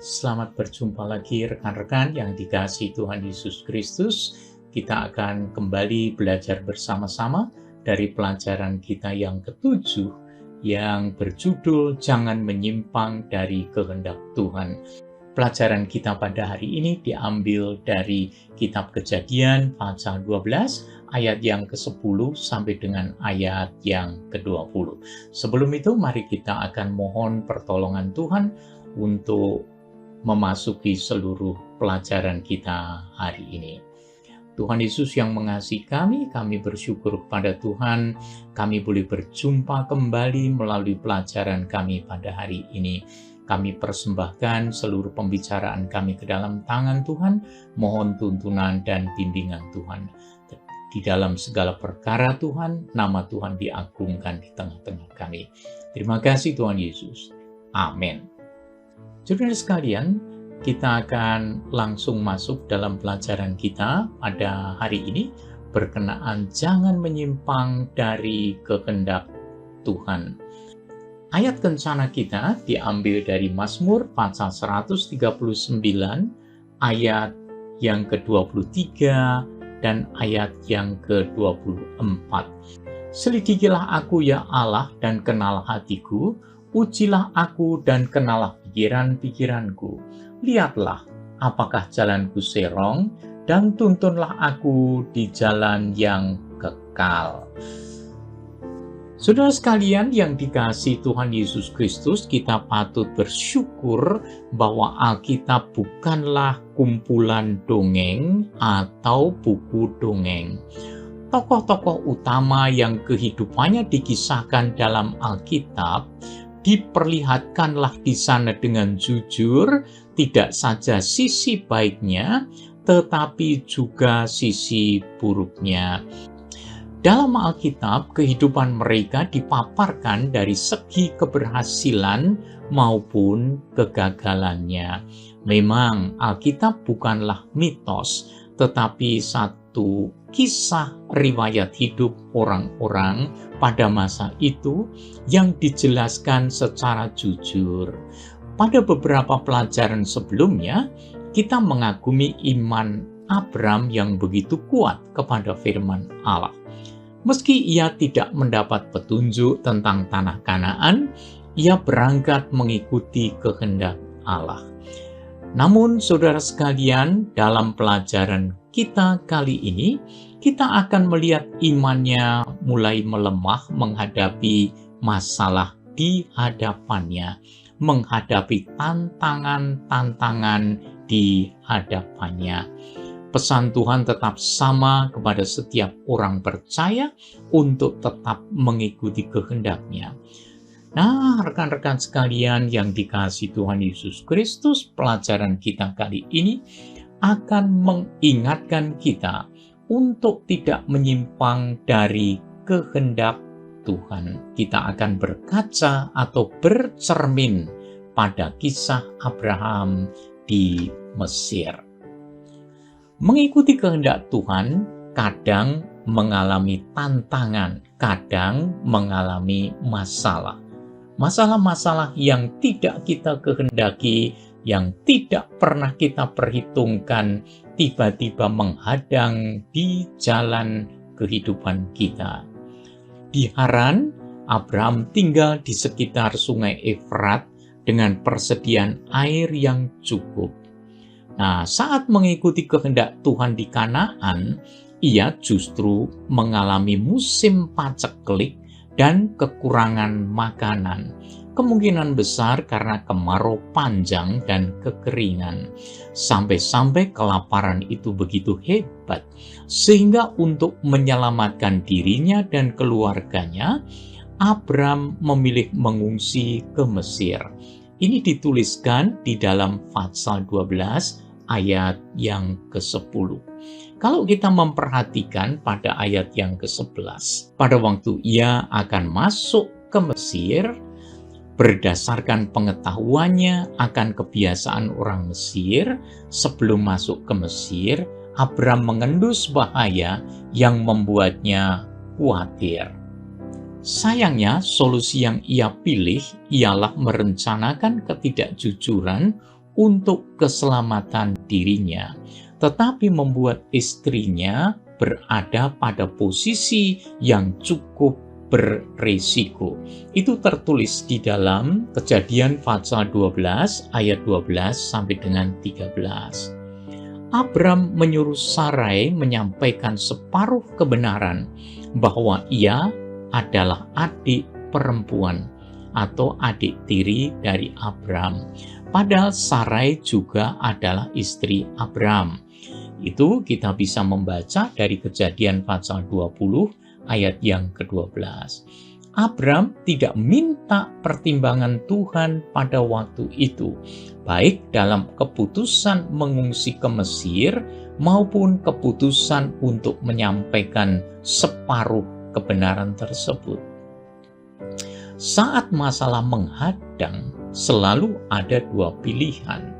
Selamat berjumpa lagi rekan-rekan yang dikasihi Tuhan Yesus Kristus. Kita akan kembali belajar bersama-sama dari pelajaran kita yang ketujuh yang berjudul Jangan Menyimpang dari Kehendak Tuhan. Pelajaran kita pada hari ini diambil dari Kitab Kejadian pasal 12 ayat yang ke-10 sampai dengan ayat yang ke-20. Sebelum itu mari kita akan mohon pertolongan Tuhan untuk memasuki seluruh pelajaran kita hari ini. Tuhan Yesus yang mengasihi kami bersyukur kepada Tuhan, kami boleh berjumpa kembali melalui pelajaran kami pada hari ini. Kami persembahkan seluruh pembicaraan kami ke dalam tangan Tuhan, mohon tuntunan dan bimbingan Tuhan. Di dalam segala perkara Tuhan, nama Tuhan diagungkan di tengah-tengah kami. Terima kasih Tuhan Yesus. Amin. Saudara sekalian, kita akan langsung masuk dalam pelajaran kita pada hari ini berkenaan jangan menyimpang dari kehendak Tuhan. Ayat kencana kita diambil dari Mazmur pasal 139 ayat yang ke-23 dan ayat yang ke-24. Selidikilah aku ya Allah dan kenal hatiku, ujilah aku dan kenalah pikiran-pikiranku. Lihatlah, apakah jalanku serong, dan tuntunlah aku di jalan yang kekal. Saudara sekalian yang dikasihi Tuhan Yesus Kristus, kita patut bersyukur bahwa Alkitab bukanlah kumpulan dongeng atau buku dongeng. Tokoh-tokoh utama yang kehidupannya dikisahkan dalam Alkitab diperlihatkanlah di sana dengan jujur, tidak saja sisi baiknya, tetapi juga sisi buruknya. Dalam Alkitab, kehidupan mereka dipaparkan dari segi keberhasilan maupun kegagalannya. Memang Alkitab bukanlah mitos, tetapi satu kisah riwayat hidup orang-orang pada masa itu yang dijelaskan secara jujur. Pada beberapa pelajaran sebelumnya, kita mengagumi iman Abram yang begitu kuat kepada firman Allah. Meski ia tidak mendapat petunjuk tentang tanah Kanaan, ia berangkat mengikuti kehendak Allah. Namun, saudara sekalian, dalam pelajaran kita kali ini, kita akan melihat imannya mulai melemah menghadapi masalah di hadapannya, menghadapi tantangan-tantangan di hadapannya. Pesan Tuhan tetap sama kepada setiap orang percaya untuk tetap mengikuti kehendak-Nya. Nah, rekan-rekan sekalian yang dikasihi Tuhan Yesus Kristus, pelajaran kita kali ini akan mengingatkan kita untuk tidak menyimpang dari kehendak Tuhan. Kita akan berkaca atau bercermin pada kisah Abraham di Mesir. Mengikuti kehendak Tuhan kadang mengalami tantangan, kadang mengalami masalah. Masalah-masalah yang tidak kita kehendaki, yang tidak pernah kita perhitungkan, tiba-tiba menghadang di jalan kehidupan kita. Di Haran, Abraham tinggal di sekitar sungai Efrat dengan persediaan air yang cukup. Nah, saat mengikuti kehendak Tuhan di Kanaan, ia justru mengalami musim paceklik dan kekurangan makanan. Kemungkinan besar karena kemarau panjang dan kekeringan. Sampai-sampai kelaparan itu begitu hebat, sehingga untuk menyelamatkan dirinya dan keluarganya, Abram memilih mengungsi ke Mesir. Ini dituliskan di dalam pasal 12 ayat yang ke-10. Kalau kita memperhatikan pada ayat yang ke-11, pada waktu ia akan masuk ke Mesir, berdasarkan pengetahuannya akan kebiasaan orang Mesir, sebelum masuk ke Mesir, Abram mengendus bahaya yang membuatnya khawatir. Sayangnya, solusi yang ia pilih ialah merencanakan ketidakjujuran untuk keselamatan dirinya, tetapi membuat istrinya berada pada posisi yang cukup beresiko. Itu tertulis di dalam Kejadian pasal 12 ayat 12 sampai dengan 13. Abram menyuruh Sarai menyampaikan separuh kebenaran bahwa ia adalah adik perempuan atau adik tiri dari Abram. Padahal Sarai juga adalah istri Abram. Itu kita bisa membaca dari Kejadian pasal 20 ayat yang ke-12. Abram tidak minta pertimbangan Tuhan pada waktu itu, baik dalam keputusan mengungsi ke Mesir maupun keputusan untuk menyampaikan separuh kebenaran tersebut. Saat masalah menghadang, selalu ada dua pilihan: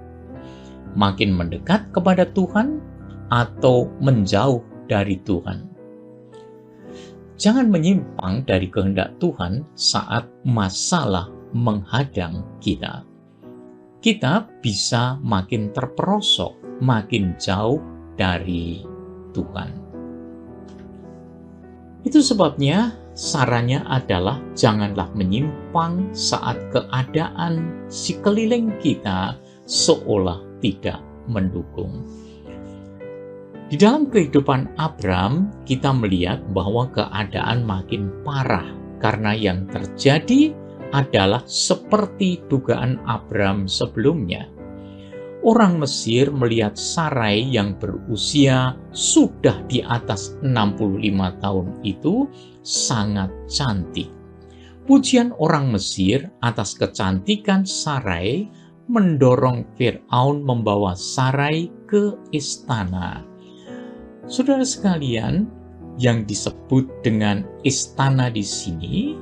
makin mendekat kepada Tuhan atau menjauh dari Tuhan. Jangan menyimpang dari kehendak Tuhan saat masalah menghadang kita. Kita bisa makin terperosok, makin jauh dari Tuhan. Itu sebabnya sarannya adalah janganlah menyimpang saat keadaan sekeliling kita seolah tidak mendukung. Di dalam kehidupan Abram, kita melihat bahwa keadaan makin parah karena yang terjadi adalah seperti dugaan Abram sebelumnya. Orang Mesir melihat Sarai yang berusia sudah di atas 65 tahun itu sangat cantik. Pujian orang Mesir atas kecantikan Sarai mendorong Firaun membawa Sarai ke istana. Saudara sekalian, yang disebut dengan istana di sini,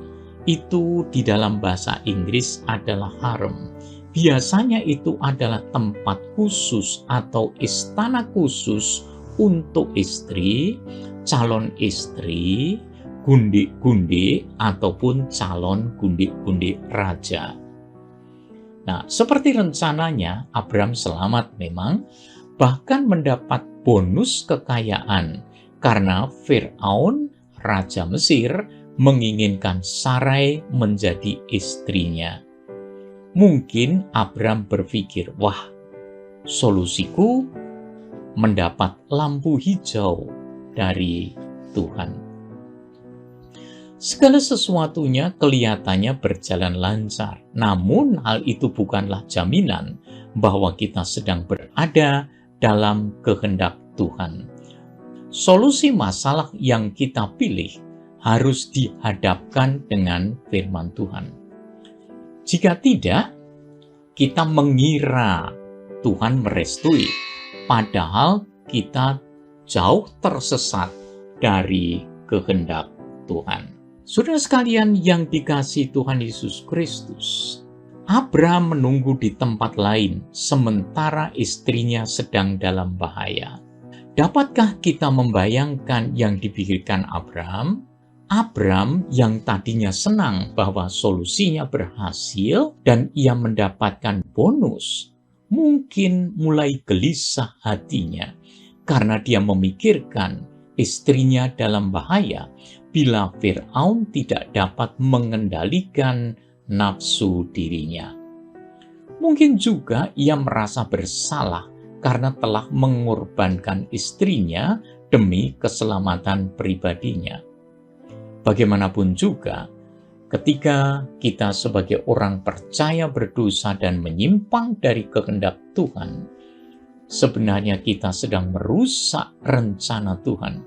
itu di dalam bahasa Inggris adalah harem. Biasanya itu adalah tempat khusus atau istana khusus untuk istri, calon istri, gundik-gundik, ataupun calon gundik-gundik raja. Nah, seperti rencananya, Abram selamat memang, bahkan mendapat bonus kekayaan karena Firaun, Raja Mesir, menginginkan Sarai menjadi istrinya. Mungkin Abram berpikir, wah, solusiku mendapat lampu hijau dari Tuhan. Segala sesuatunya kelihatannya berjalan lancar, namun hal itu bukanlah jaminan bahwa kita sedang berada dalam kehendak Tuhan. Solusi masalah yang kita pilih harus dihadapkan dengan firman Tuhan. Jika tidak, kita mengira Tuhan merestui, padahal kita jauh tersesat dari kehendak Tuhan. Saudara sekalian yang dikasihi Tuhan Yesus Kristus, Abram menunggu di tempat lain sementara istrinya sedang dalam bahaya. Dapatkah kita membayangkan yang dipikirkan Abram? Abram yang tadinya senang bahwa solusinya berhasil dan ia mendapatkan bonus, mungkin mulai gelisah hatinya karena dia memikirkan istrinya dalam bahaya bila Firaun tidak dapat mengendalikan nafsu dirinya. Mungkin juga ia merasa bersalah karena telah mengorbankan istrinya demi keselamatan pribadinya. Bagaimanapun juga, ketika kita sebagai orang percaya berdosa dan menyimpang dari kehendak Tuhan, sebenarnya kita sedang merusak rencana Tuhan,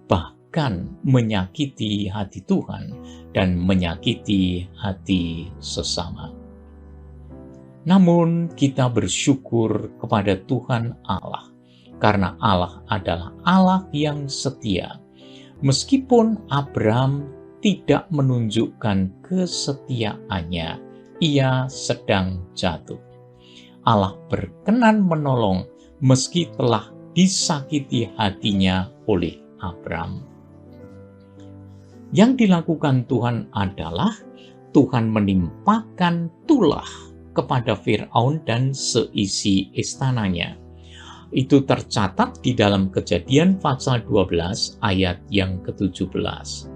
bahkan menyakiti hati Tuhan dan menyakiti hati sesama. Namun kita bersyukur kepada Tuhan Allah, karena Allah adalah Allah yang setia. Meskipun Abram tidak menunjukkan kesetiaannya, ia sedang jatuh. Allah berkenan menolong meski telah disakiti hatinya oleh Abram. Yang dilakukan Tuhan adalah Tuhan menimpakan tulah kepada Firaun dan seisi istananya. Itu tercatat di dalam Kejadian pasal 12 ayat yang ke-17.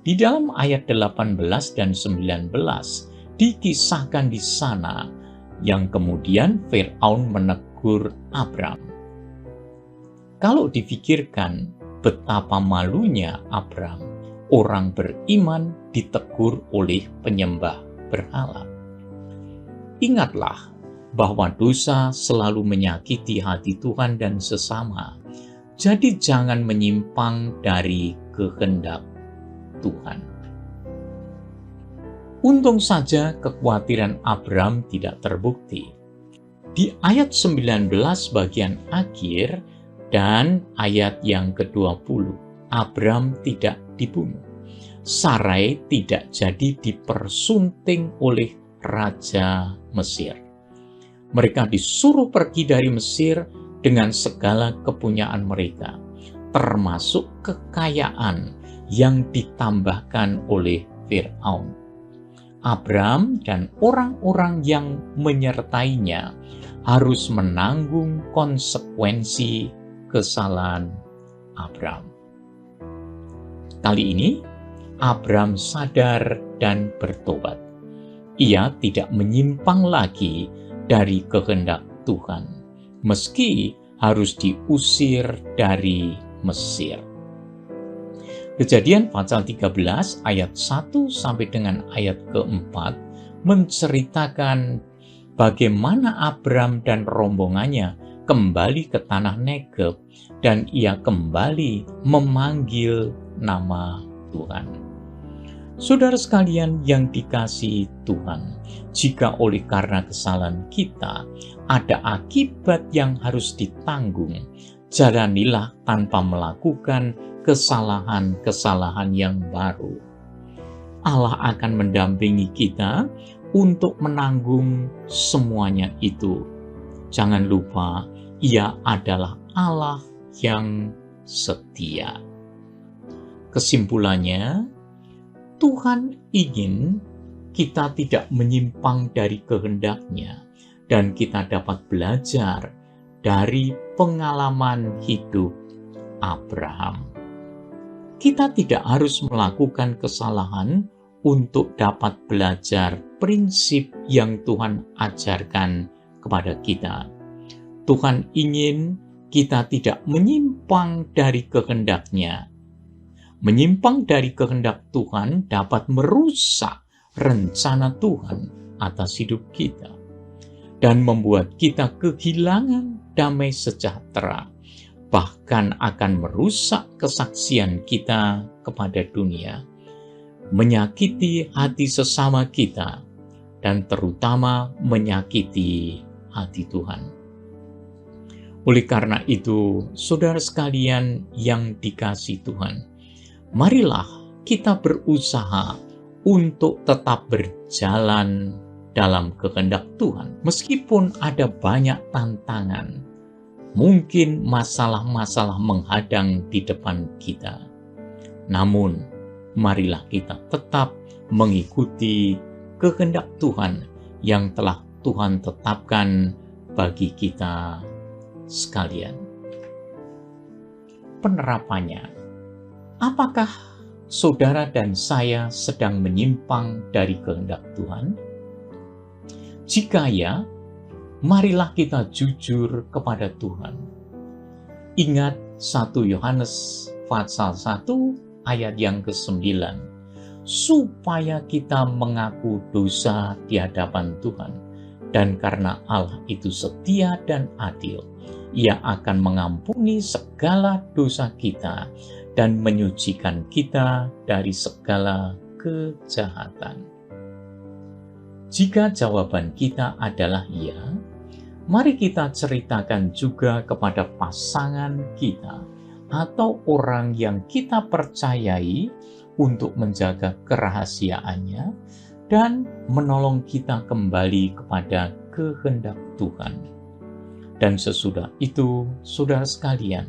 Di dalam ayat 18 dan 19 dikisahkan di sana yang kemudian Firaun menegur Abram. Kalau dipikirkan betapa malunya Abram, orang beriman ditegur oleh penyembah berhala. Ingatlah bahwa dosa selalu menyakiti hati Tuhan dan sesama. Jadi jangan menyimpang dari kehendak Tuhan. Untung saja kekhawatiran Abram tidak terbukti. Di ayat 19 bagian akhir dan ayat yang ke-20, Abram tidak dibunuh. Sarai tidak jadi dipersunting oleh Raja Mesir. Mereka disuruh pergi dari Mesir dengan segala kepunyaan mereka, termasuk kekayaan yang ditambahkan oleh Firaun. Abram dan orang-orang yang menyertainya harus menanggung konsekuensi kesalahan Abram. Kali ini, Abram sadar dan bertobat. Ia tidak menyimpang lagi dari kehendak Tuhan, meski harus diusir dari Mesir. Kejadian pasal 13 ayat 1 sampai dengan ayat ke-4 menceritakan bagaimana Abram dan rombongannya kembali ke tanah Negeb dan ia kembali memanggil nama Tuhan. Saudara sekalian yang dikasihi Tuhan, jika oleh karena kesalahan kita ada akibat yang harus ditanggung, jalanilah tanpa melakukan kesalahan-kesalahan yang baru. Allah akan mendampingi kita untuk menanggung semuanya itu. Jangan lupa, Ia adalah Allah yang setia. Kesimpulannya, Tuhan ingin kita tidak menyimpang dari kehendak-Nya dan kita dapat belajar dari pengalaman hidup Abraham. Kita tidak harus melakukan kesalahan untuk dapat belajar prinsip yang Tuhan ajarkan kepada kita. Tuhan ingin kita tidak menyimpang dari kehendak-Nya. Menyimpang dari kehendak Tuhan dapat merusak rencana Tuhan atas hidup kita dan membuat kita kehilangan damai sejahtera, bahkan akan merusak kesaksian kita kepada dunia, menyakiti hati sesama kita, dan terutama menyakiti hati Tuhan. Oleh karena itu, saudara sekalian yang dikasihi Tuhan, marilah kita berusaha untuk tetap berjalan dalam kehendak Tuhan. Meskipun ada banyak tantangan, mungkin masalah-masalah menghadang di depan kita. Namun, marilah kita tetap mengikuti kehendak Tuhan yang telah Tuhan tetapkan bagi kita sekalian. Penerapannya, apakah saudara dan saya sedang menyimpang dari kehendak Tuhan? Jika ya, marilah kita jujur kepada Tuhan. Ingat 1 Yohanes pasal 1 ayat yang ke-9, supaya kita mengaku dosa di hadapan Tuhan, dan karena Allah itu setia dan adil, Ia akan mengampuni segala dosa kita dan menyucikan kita dari segala kejahatan. Jika jawaban kita adalah ya, mari kita ceritakan juga kepada pasangan kita atau orang yang kita percayai untuk menjaga kerahasiaannya dan menolong kita kembali kepada kehendak Tuhan. Dan sesudah itu, saudara sekalian,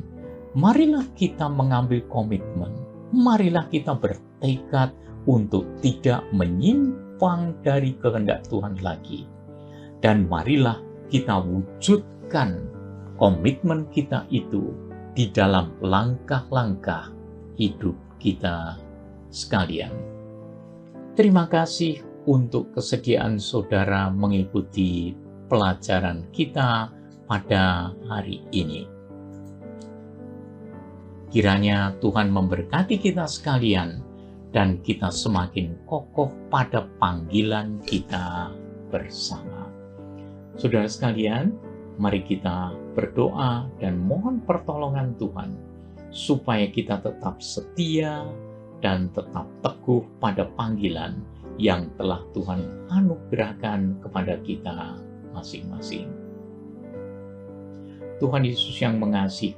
marilah kita mengambil komitmen, marilah kita bertekad untuk tidak menyimpang menyimpang dari kehendak Tuhan lagi. Dan marilah kita wujudkan komitmen kita itu di dalam langkah-langkah hidup kita sekalian. Terima kasih untuk kesediaan saudara mengikuti pelajaran kita pada hari ini. Kiranya Tuhan memberkati kita sekalian dan kita semakin kokoh pada panggilan kita bersama. Saudara sekalian, mari kita berdoa dan mohon pertolongan Tuhan supaya kita tetap setia dan tetap teguh pada panggilan yang telah Tuhan anugerahkan kepada kita masing-masing. Tuhan Yesus yang mengasihi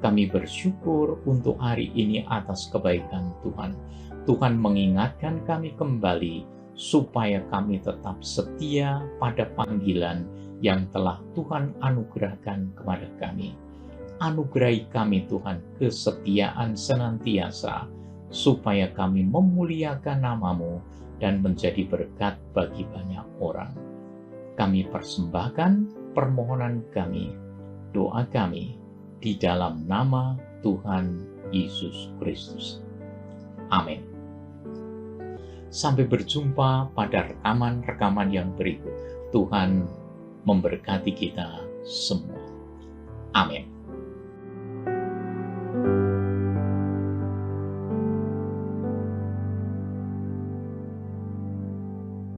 kami bersyukur untuk hari ini atas kebaikan Tuhan. Tuhan mengingatkan kami kembali supaya kami tetap setia pada panggilan yang telah Tuhan anugerahkan kepada kami. Anugerahi kami Tuhan kesetiaan senantiasa, supaya kami memuliakan nama-Mu dan menjadi berkat bagi banyak orang. Kami persembahkan permohonan kami, doa kami, di dalam nama Tuhan Yesus Kristus. Amin. Sampai berjumpa pada rekaman-rekaman yang berikut. Tuhan memberkati kita semua. Amin.